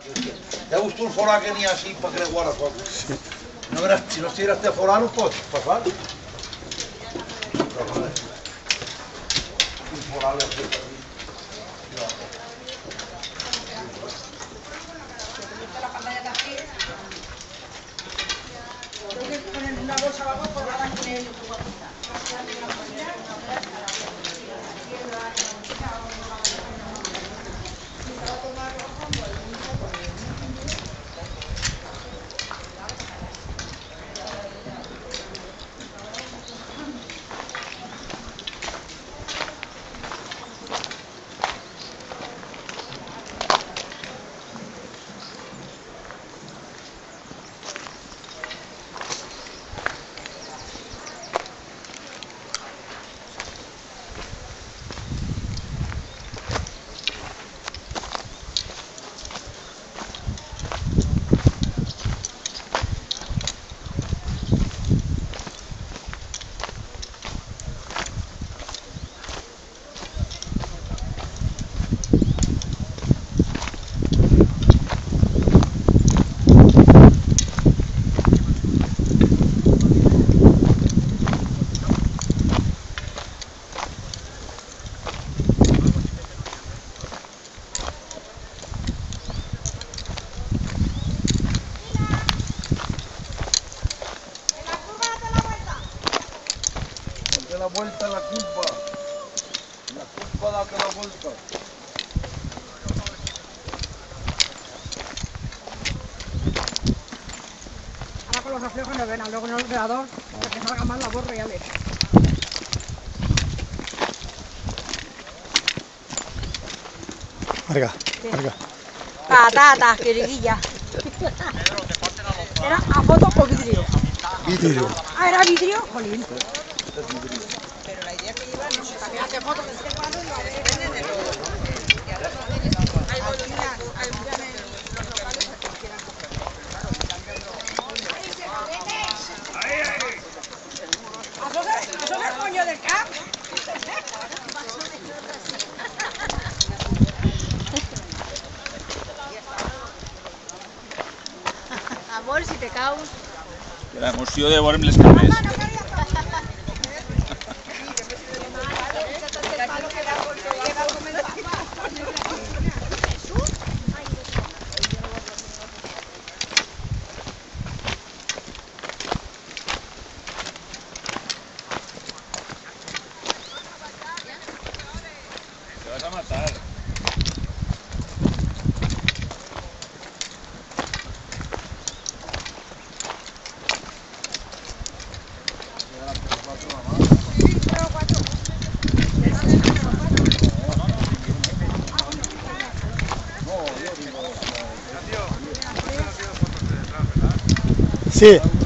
Heu vist el forà que n'hi ha així per creuar la cosa? Sí. No veràs, si no estiguera este forà no pots passar. Un forà l'hem fet aquí. Ponen una bolsa abajo por la con el la vuelta la culpa da que la vuelta. Ahora con los reflejos no ven, luego en el ordenador, para que salgan más las voz reales. Marga, marga. Patatas, queridilla. Era a foto o vidrio. Vidrio. Ah, era vidrio, jolín. Pero la idea que lleva no sé si Hace fotos de este cuadro y lo depende de los... Y ahora no tiene hay voluntad, hay los locales que quieran coger. ¿A sos el coño del cap? Amor, si te caus. La emoció de veure'm les cames. Te vas a matar. Sí.